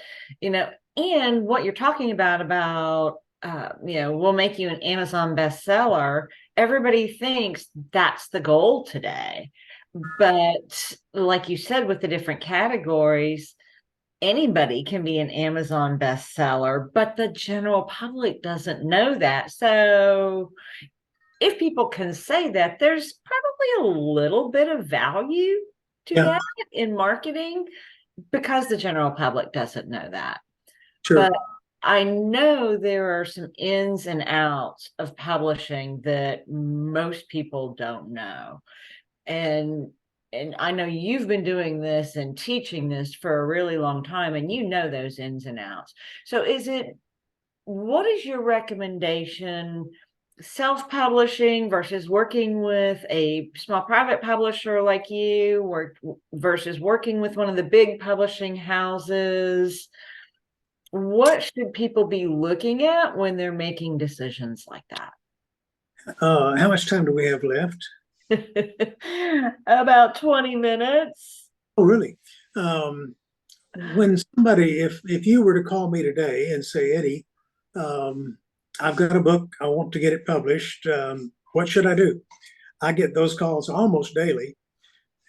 and what you're talking about we'll make you an Amazon bestseller. Everybody thinks that's the goal today. But like you said, with the different categories, anybody can be an Amazon bestseller, but the general public doesn't know that. So if people can say that, there's probably a little bit of value to that in marketing, because the general public doesn't know that. Sure. But I know there are some ins and outs of publishing that most people don't know. And I know you've been doing this and teaching this for a really long time, and you know those ins and outs. So what is your recommendation, self-publishing versus working with a small private publisher like you, versus working with one of the big publishing houses? What should people be looking at when they're making decisions like that? How much time do we have left? About 20 minutes. Oh, really? When somebody, if you were to call me today and say, Eddie, I've got a book, I want to get it published, what should I do? I get those calls almost daily.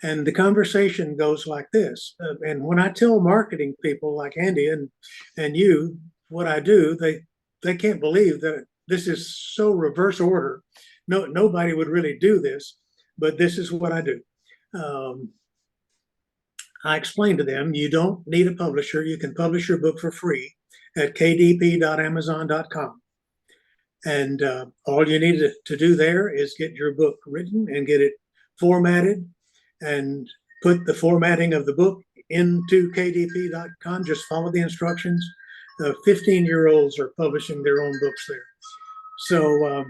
And the conversation goes like this. And when I tell marketing people like Andy and you what I do, they can't believe that this is so reverse order. Nobody would really do this, but this is what I do. I explain to them, you don't need a publisher. You can publish your book for free at kdp.amazon.com. And all you need to do there is get your book written and get it formatted and put the formatting of the book into kdp.com. Just follow the instructions. 15-year-olds are publishing their own books there. So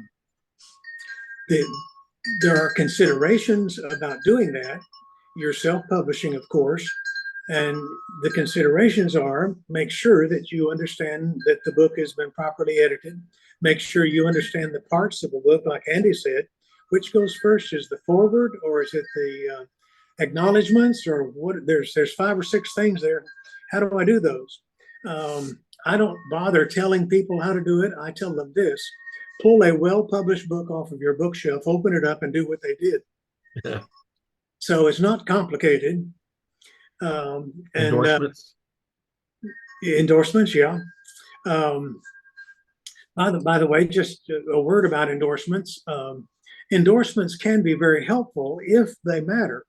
there are considerations about doing that. You're self-publishing, of course. And the considerations are, make sure that you understand that the book has been properly edited. Make sure you understand the parts of the book, like Andy said. Which goes first? Is the foreword, or is it the acknowledgments, or what? There's 5 or 6 things there. How do I do those? I don't bother telling people how to do it. I tell them this: pull a well-published book off of your bookshelf, open it up, and do what they did. Yeah. So it's not complicated. Endorsements. Endorsements, yeah. By the way, just a word about endorsements. Endorsements can be very helpful if they matter.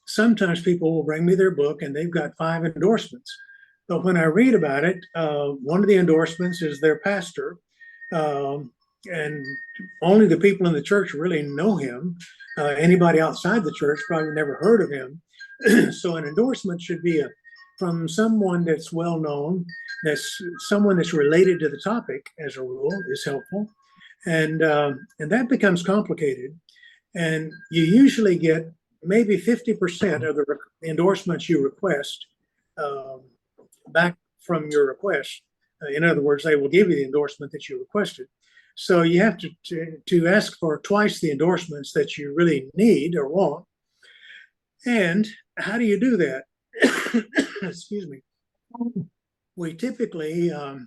Sometimes people will bring me their book and they've got 5 endorsements. But when I read about it, one of the endorsements is their pastor. And only the people in the church really know him. Anybody outside the church probably never heard of him. So an endorsement should be from someone that's well known, that's someone that's related to the topic, as a rule, is helpful. And that becomes complicated. And you usually get maybe 50% of the endorsements you request back from your request. In other words, they will give you the endorsement that you requested. So you have to ask for twice the endorsements that you really need or want. And how do you do that? Excuse me. We typically have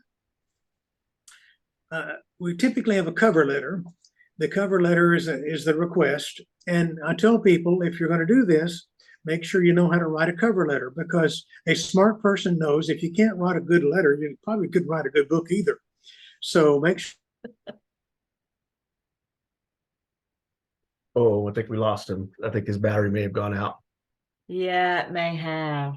a cover letter. The cover letter is the request. And I tell people, if you're going to do this, make sure you know how to write a cover letter, because a smart person knows if you can't write a good letter, you probably couldn't write a good book either. So make sure. Oh, I think we lost him. I think his battery may have gone out. Yeah, it may have.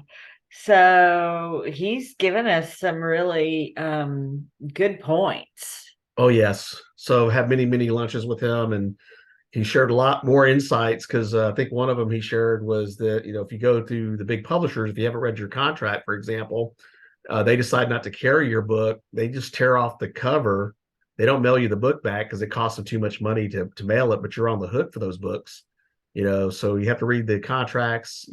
So he's given us some really good points. Oh, yes. So have many, many lunches with him, and he shared a lot more insights because I think one of them he shared was that, if you go through the big publishers, if you haven't read your contract, for example, they decide not to carry your book. They just tear off the cover. They don't mail you the book back because it costs them too much money to mail it, but you're on the hook for those books, so you have to read the contracts,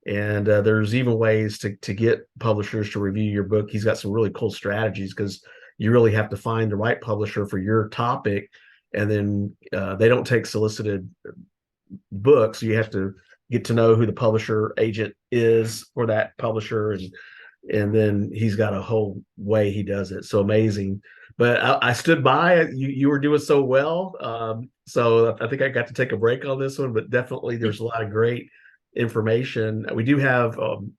and there's even ways to get publishers to review your book. He's got some really cool strategies because you really have to find the right publisher for your topic, and then they don't take solicited books. You have to get to know who the publisher agent is for that publisher, and then he's got a whole way he does it. So amazing. But I stood by. You were doing so well. So I think I got to take a break on this one, but definitely there's a lot of great information. We do have an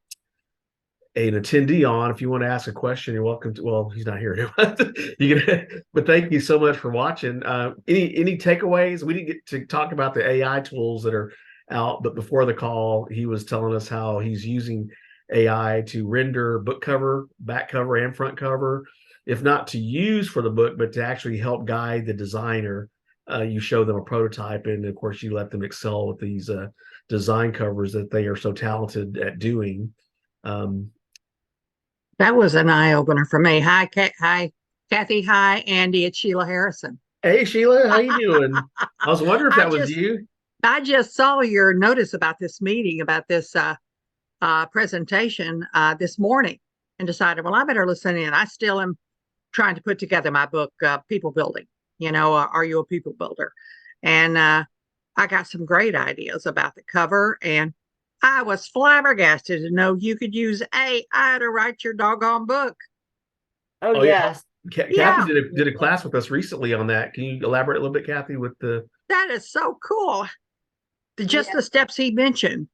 attendee on. If you want to ask a question, you're welcome to. Well, he's not here anymore. You can, but thank you so much for watching. Any takeaways? We didn't get to talk about the AI tools that are out, but before the call, he was telling us how he's using AI to render book cover, back cover, and front cover, if not to use for the book, but to actually help guide the designer. You show them a prototype, and of course, you let them excel with these design covers that they are so talented at doing. That was an eye opener for me. Hi, hi, Kathy. Hi, Andy. It's Sheila Harrison. Hey, Sheila, how you doing? I was wondering if I that was just, you. I just saw your notice about this meeting, about this presentation this morning, and decided, well, I better listen in. I still am trying to put together my book, People Building. Are you a people builder? And I got some great ideas about the cover, and I was flabbergasted to know you could use AI to write your doggone book. Oh, Oh, yeah. yes. Kathy Yeah. did a class with us recently on that. Can you elaborate a little bit, Kathy, with the? That is so cool. Just Yeah. the steps he mentioned.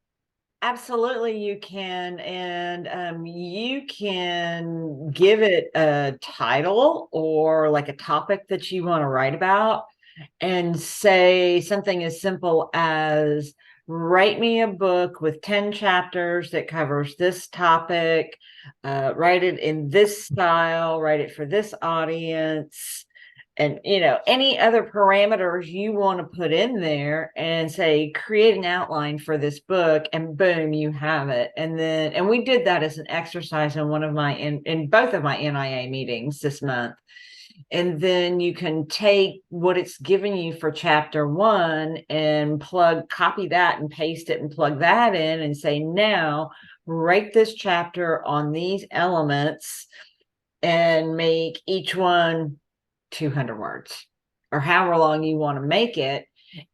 Absolutely, you can. And you can give it a title or like a topic that you want to write about, and say something as simple as, write me a book with 10 chapters that covers this topic, write it in this style, write it for this audience, and any other parameters you want to put in there, and say, create an outline for this book, and boom, you have it. And we did that as an exercise in in both of my NIA meetings this month. And then you can take what it's given you for chapter 1 and copy that and paste it and plug that in and say, now write this chapter on these elements and make each one 200 words or however long you want to make it.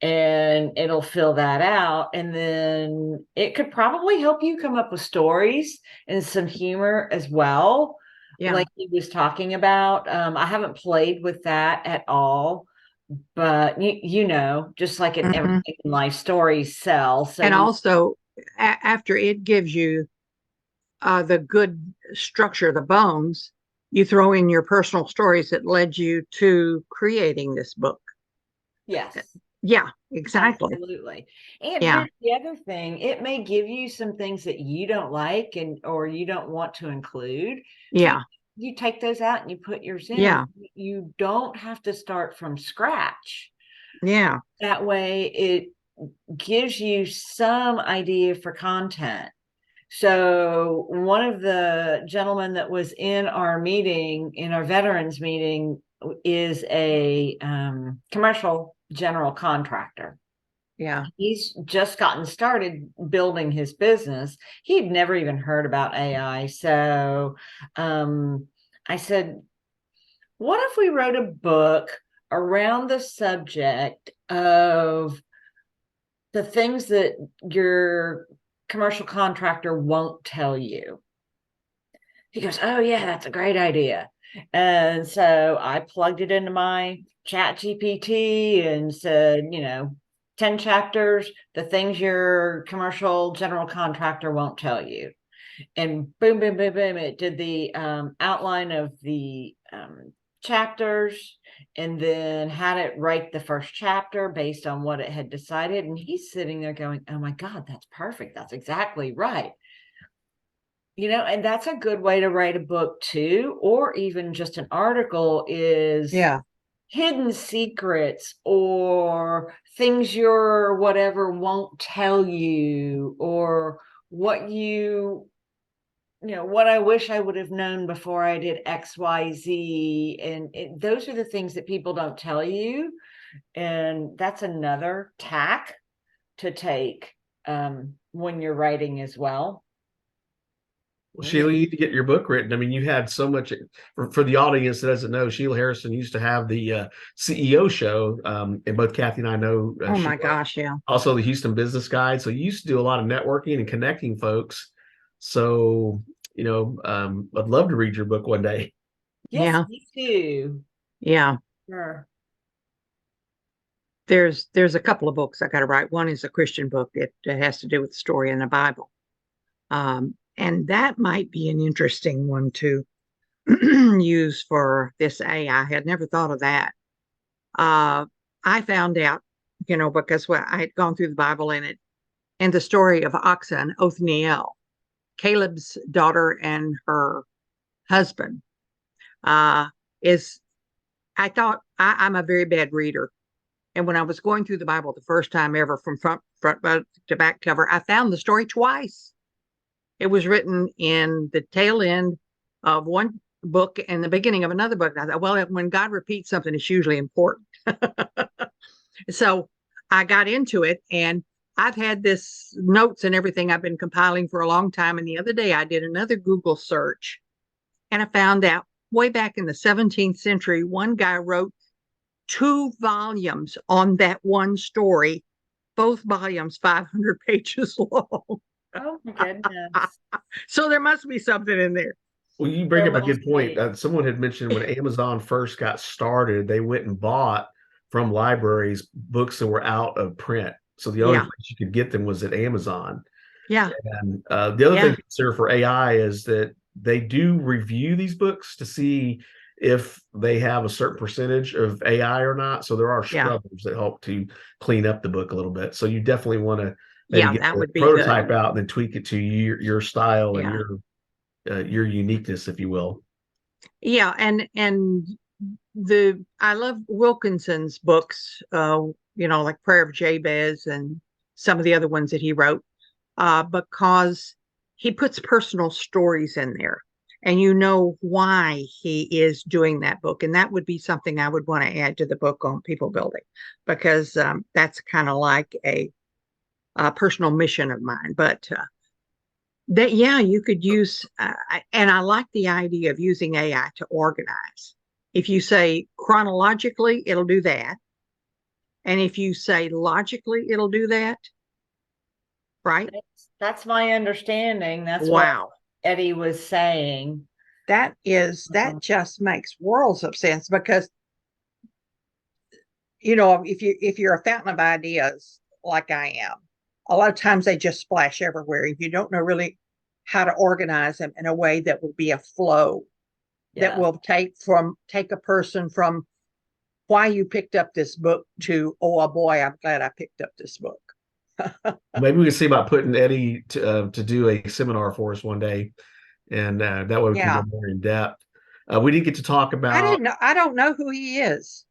And it'll fill that out. And then it could probably help you come up with stories and some humor as well. Yeah. Like he was talking about. I haven't played with that at all, but just like in everything in life, stories sell. So And also, after it gives you the good structure, the bones, you throw in your personal stories that led you to creating this book. yes. Yeah, exactly. Absolutely. And Yeah. here's the other thing, it may give you some things that you don't like or you don't want to include. Yeah. You take those out and you put yours in. Yeah. You don't have to start from scratch. Yeah. That way it gives you some idea for content. So one of the gentlemen that was in our meeting, in our veterans meeting, is a commercial general contractor. Yeah. He's just gotten started building his business. He'd never even heard about AI. So I said, what if we wrote a book around the subject of the things that your commercial contractor won't tell you? He goes, oh yeah, that's a great idea. And so I plugged it into my chat GPT and said, 10 chapters, the things your commercial general contractor won't tell you. And boom, boom, boom, boom, it did the outline of the chapters, and then had it write the first chapter based on what it had decided. And he's sitting there going, oh my God, that's perfect. That's exactly right. And that's a good way to write a book too, or even just an article, is hidden secrets or things your whatever won't tell you, or what what I wish I would have known before I did XYZ. And those are the things that people don't tell you. And that's another tack to take when you're writing as well. Well, Sheila, you need to get your book written. I mean, you had so much for the audience that doesn't know. Sheila Harrison used to have the CEO show, and both Kathy and I know. Oh my gosh, yeah. Also, the Houston Business Guide. So you used to do a lot of networking and connecting folks. So I'd love to read your book one day. Yes, me too. Yeah. Sure. There's a couple of books I got to write. One is a Christian book. It has to do with the story in the Bible. And that might be an interesting one to use for this AI. I had never thought of that. I found out, because I had gone through the Bible in it, and the story of Oxa and Othniel, Caleb's daughter and her husband, I'm a very bad reader. And when I was going through the Bible the first time ever from front to back cover, I found the story twice. It was written in the tail end of one book and the beginning of another book. And I thought, well, when God repeats something, it's usually important. So I got into it, and I've had this notes and everything I've been compiling for a long time. And the other day I did another Google search, and I found out way back in the 17th century, one guy wrote 2 volumes on that one story, both volumes 500 pages long. Oh my goodness. So there must be something in there. Well, you bring up a good point. Someone had mentioned when Amazon first got started, they went and bought from libraries books that were out of print. So the only place you could get them was at Amazon. Yeah. And the other thing to consider for AI is that they do review these books to see if they have a certain percentage of AI or not. So there are scrubbers that help to clean up the book a little bit. So you definitely want to get that would be prototype good. out and then tweak it to your style and your uniqueness, if you will. Yeah, and I love Wilkinson's books, like Prayer of Jabez and some of the other ones that he wrote, because he puts personal stories in there, and you know why he is doing that book. And that would be something I would want to add to the book on people building, because that's kind of like a personal mission of mine. But you could use, and I like the idea of using AI to organize. If you say chronologically, it'll do that. And if you say logically, it'll do that. Right? That's my understanding. That's wow. What Eddie was saying. That just makes worlds of sense, because if you're a fountain of ideas like I am, a lot of times they just splash everywhere. If you don't know really how to organize them in a way that will be a flow, that will take a person from why you picked up this book to, oh boy, I'm glad I picked up this book. Maybe we can see about putting Eddie to do a seminar for us one day, and that way we can go more in depth. We didn't get to talk about. I don't know who he is.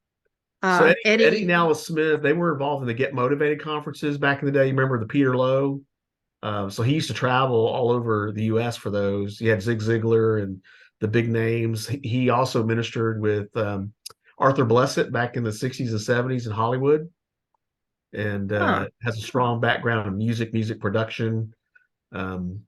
So Eddie and Alice Smith, they were involved in the Get Motivated conferences back in the day. You remember the Peter Lowe? So he used to travel all over the U.S. for those. He had Zig Ziglar and the big names. He also ministered with Arthur Blessitt back in the 60s and 70s in Hollywood, and has a strong background in music production, and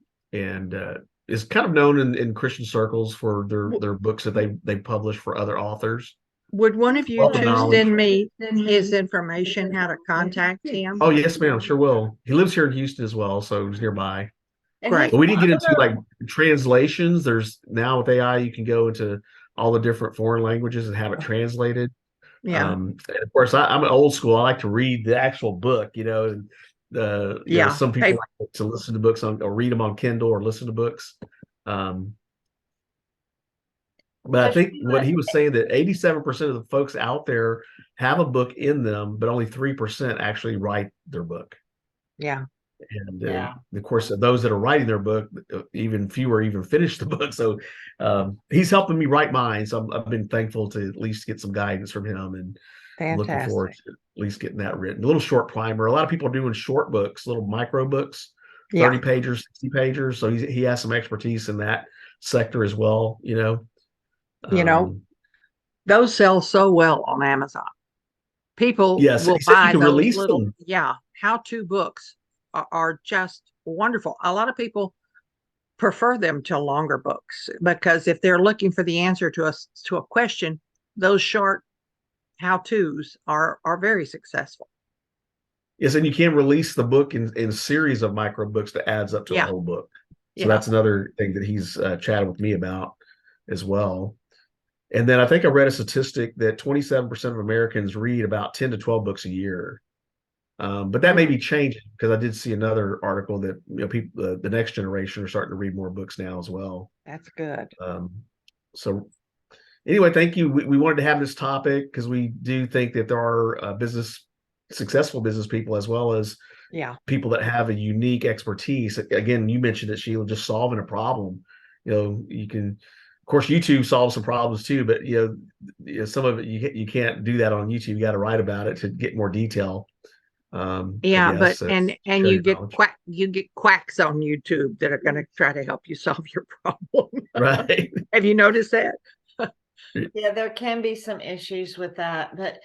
is kind of known in Christian circles for their books that they publish for other authors. Would one of you two send me his information, how to contact him? Oh, yes, ma'am. Sure will. He lives here in Houston as well, so he's nearby. Great. But we didn't get into like translations. There's now with AI, you can go into all the different foreign languages and have it translated. Yeah. And of course, I'm an old school. I like to read the actual book, and Yeah. some people Hey, like to listen to books or read them on Kindle or listen to books. Um, but I So think what Sheila, he was saying that 87% of the folks out there have a book in them, but only 3% actually write their book. yeah. And yeah. of course, those that are writing their book, even fewer even finish the book. So he's helping me write mine. So I've been thankful to at least get some guidance from him, and I'm looking forward Fantastic. to at least getting that written. A little short primer. A lot of people are doing short books, little micro books, Yeah. 30 pagers, 60 pagers. So he has some expertise in that sector as well. You know, Um, those sell so well on Amazon. People yes, will he said you buy can those release little, them. yeah, how-to books are just wonderful. A lot of people prefer them to longer books because if they're looking for the answer to a question, those short how-tos are very successful. Yes, and you can release the book in series of micro books that adds up to a Yeah, whole book. So yeah. that's another thing that he's chatted with me about as well. And then I think I read a statistic that 27% of Americans read about 10 to 12 books a year. But that may Mm, be changing because I did see another article that people the next generation are starting to read more books now as well. that's good. So anyway, thank you. We wanted to have this topic because we do think that there are successful business people as well as Yeah, people that have a unique expertise. Again, you mentioned it, Sheila, just solving a problem. You can, of course, YouTube solves some problems too, but some of it you can't do that on YouTube. You got to write about it to get more detail. I yeah, but guess and share your knowledge, you get quacks on YouTube that are going to try to help you solve your problem. right? Have you noticed that? Yeah, there can be some issues with that, but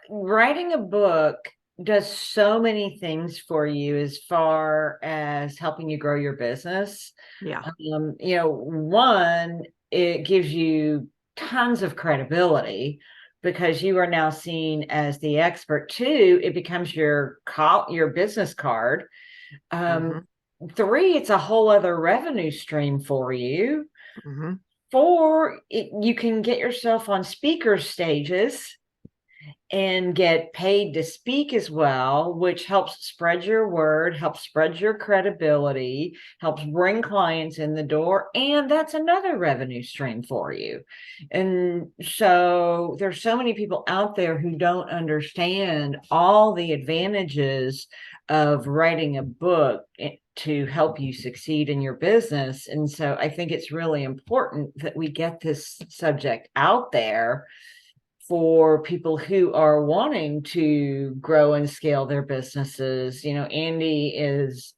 writing a book does so many things for you as far as helping you grow your business. Yeah. One, it gives you tons of credibility because you are now seen as the expert. Two, it becomes your business card. Hmm. Three, it's a whole other revenue stream for you. Hmm. Four, you can get yourself on speaker stages and get paid to speak as well, which helps spread your word, helps spread your credibility, helps bring clients in the door, and that's another revenue stream for you. And so there's so many people out there who don't understand all the advantages of writing a book to help you succeed in your business. And so I think it's really important that we get this subject out there for people who are wanting to grow and scale their businesses. Andy is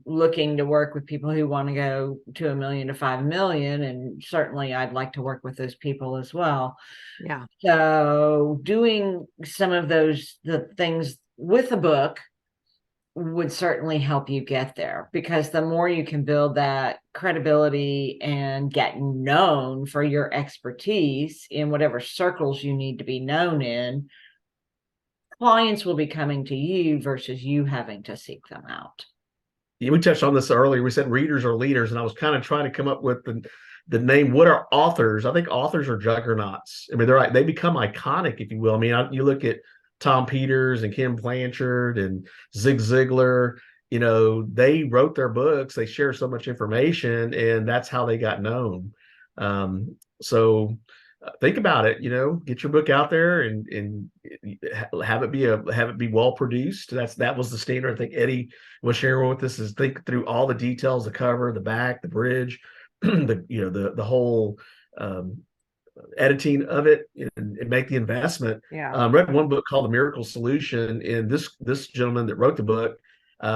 looking to work with people who want to go to 1 million to 5 million, and certainly I'd like to work with those people as well. Yeah. So doing some of the things with a book would certainly help you get there, because the more you can build that credibility and get known for your expertise in whatever circles you need to be known in, clients will be coming to you versus you having to seek them out. Yeah, we touched on this earlier. We said readers are leaders, and I was kind of trying to come up with the name. What are authors? I think authors are juggernauts. I mean, they become iconic, if you will. I mean, you look at Tom Peters and Kim Blanchard and Zig Ziglar. They wrote their books. They share so much information, and that's how they got known. So think about it. Get your book out there and have it be well produced. That was the standard. I think Eddie was sharing with us is think through all the details, the cover, the back, the bridge, the whole editing of it, and make the investment. Yeah. Read one book called The Miracle Solution, and this gentleman that wrote the book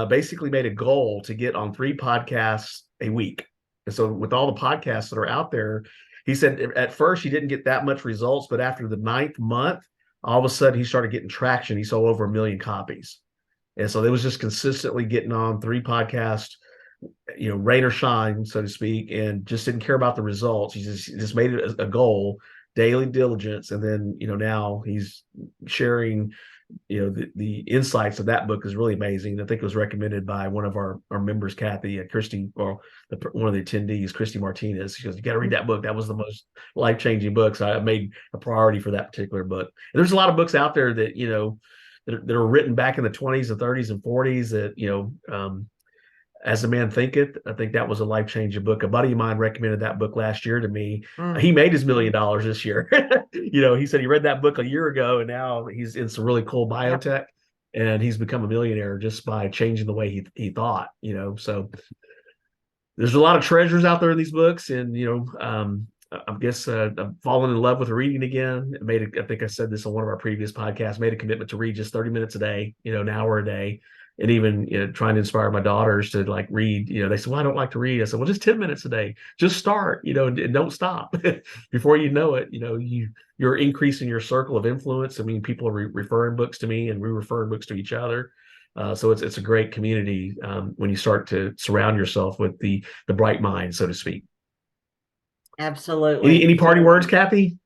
basically made a goal to get on 3 podcasts a week. And so with all the podcasts that are out there, he said at first he didn't get that much results, but after the 9th month, all of a sudden he started getting traction. He sold over 1 million copies. And so it was just consistently getting on 3 podcasts, rain or shine, so to speak, and just didn't care about the results. He just made it a goal, daily diligence. And then, now he's sharing the insights of that book is really amazing. I think it was recommended by one of our members, Kathy, Christy, or one of the attendees, Christy Martinez. She goes, "You got to read that book. That was the most life-changing book." So I made a priority for that particular book. And there's a lot of books out there that, that are written back in the 20s and 30s and 40s that, As a Man Thinketh, I think that was a life-changing book. A buddy of mine recommended that book last year to me. He made his $1 million this year. He said he read that book a year ago, and now he's in some really cool biotech, and he's become a millionaire just by changing the way he thought. So there's a lot of treasures out there in these books, and I guess I've fallen in love with reading again. I think I said this on one of our previous podcasts. Made a commitment to read just 30 minutes a day, an hour a day. And even trying to inspire my daughters to read. They said, "Well, I don't like to read." I said, "Well, just 10 minutes a day. Just start. And don't stop." Before you know it, you're increasing your circle of influence. I mean, people are referring books to me, and we're referring books to each other. So it's a great community when you start to surround yourself with the bright mind, so to speak. Absolutely. Any parting words, Kathy?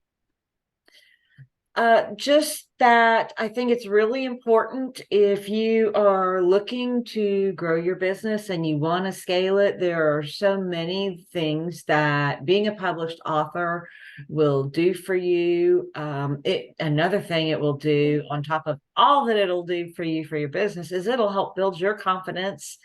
Just that I think it's really important if you are looking to grow your business and you want to scale it. There are so many things that being a published author will do for you. Another thing it will do on top of all that it'll do for you for your business is it'll help build your confidence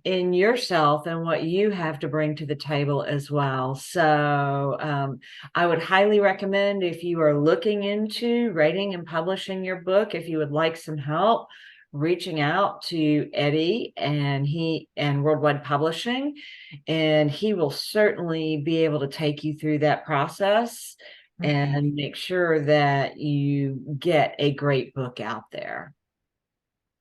in yourself and what you have to bring to the table as well. So I would highly recommend, if you are looking into writing and publishing your book, if you would like some help, reaching out to Eddie and Worldwide Publishing, and he will certainly be able to take you through that process and make sure that you get a great book out there.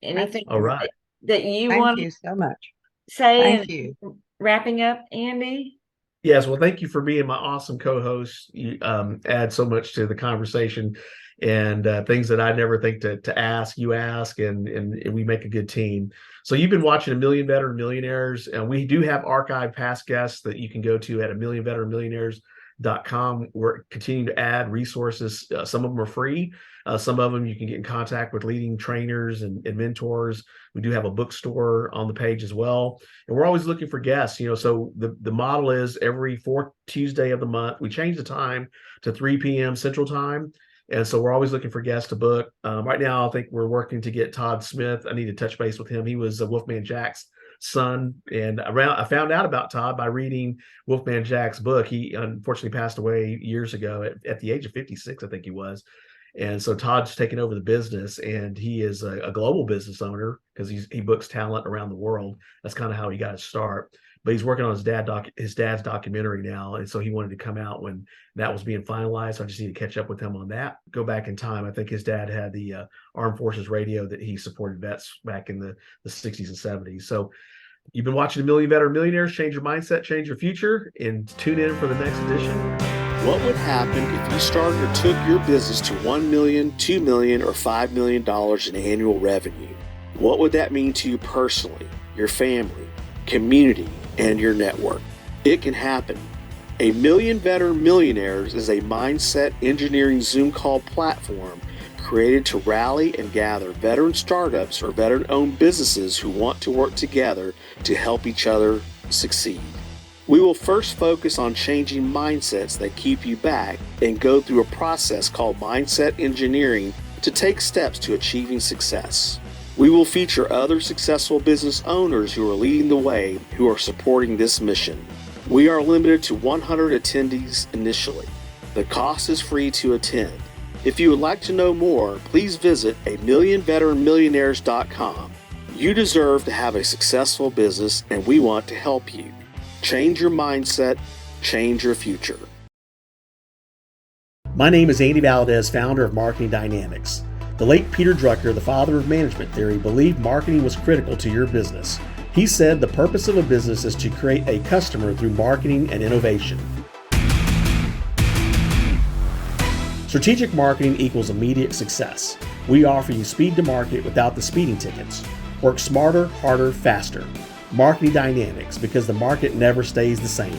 Anything All right. that you Thank want you so much. say Thank and you. wrapping up, Andy? Yes, well, thank you for being my awesome co-host. You add so much to the conversation, and things that I never think to ask, you ask, and we make a good team. So you've been watching A Million Veteran Millionaires, and we do have archived past guests that you can go to at amillionveteranmillionaires.com. We're continuing to add resources. Some of them are free. Some of them you can get in contact with leading trainers and mentors. We do have a bookstore on the page as well. And we're always looking for guests. So the model is every fourth Tuesday of the month. We change the time to 3 p.m. Central Time. And so we're always looking for guests to book. Right now, I think we're working to get Todd Smith. I need to touch base with him. He was Wolfman Jack's son. And I found out about Todd by reading Wolfman Jack's book. He unfortunately passed away years ago at the age of 56, I think he was. And so Todd's taken over the business, and he is a global business owner because he books talent around the world. That's kind of how he got his start. But he's working on his dad's documentary now, and so he wanted to come out when that was being finalized. So I just need to catch up with him on that. Go back in time. I think his dad had the Armed Forces radio that he supported vets back in the 60s and 70s. So you've been watching A Million Veteran Millionaires. Change your mindset, change your future, and tune in for the next edition. What would happen if you started or took your business to $1 million, $2 million, or $5 million in annual revenue? What would that mean to you personally, your family, community, and your network? It can happen. A Million Veteran Millionaires is a mindset engineering Zoom call platform created to rally and gather veteran startups or veteran-owned businesses who want to work together to help each other succeed. We will first focus on changing mindsets that keep you back and go through a process called mindset engineering to take steps to achieving success. We will feature other successful business owners who are leading the way, who are supporting this mission. We are limited to 100 attendees initially. The cost is free to attend. If you would like to know more, please visit amillionveteranmillionaires.com. You deserve to have a successful business, and we want to help you. Change your mindset, change your future. My name is Andy Valdez, founder of Marketing Dynamics. The late Peter Drucker, the father of management theory, believed marketing was critical to your business. He said the purpose of a business is to create a customer through marketing and innovation. Strategic marketing equals immediate success. We offer you speed to market without the speeding tickets. Work smarter, harder, faster. Marketing Dynamics, because the market never stays the same.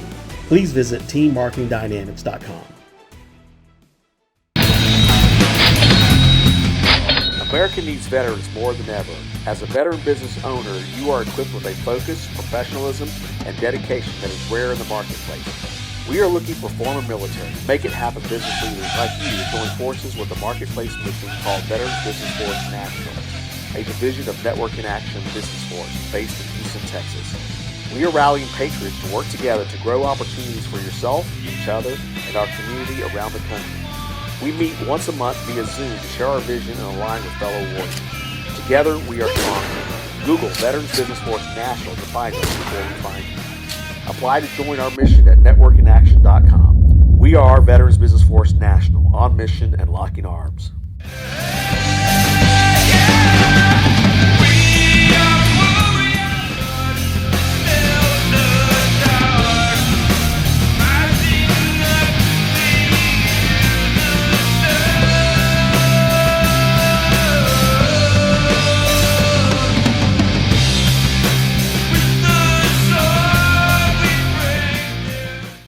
Please visit teammarketingdynamics.com. America needs veterans more than ever. As a veteran business owner, you are equipped with a focus, professionalism, and dedication that is rare in the marketplace. We are looking for former military, make it happen business leaders like you to join forces with a marketplace mission called Veterans Business Force National, a division of Network in Action Business Force based in Houston, Texas. We are rallying patriots to work together to grow opportunities for yourself, each other, and our community around the country. We meet once a month via Zoom to share our vision and align with fellow warriors. Together, we are stronger. Google Veterans Business Force National to find us before we find you. Apply to join our mission at networkinaction.com. We are Veterans Business Force National, on mission and locking arms.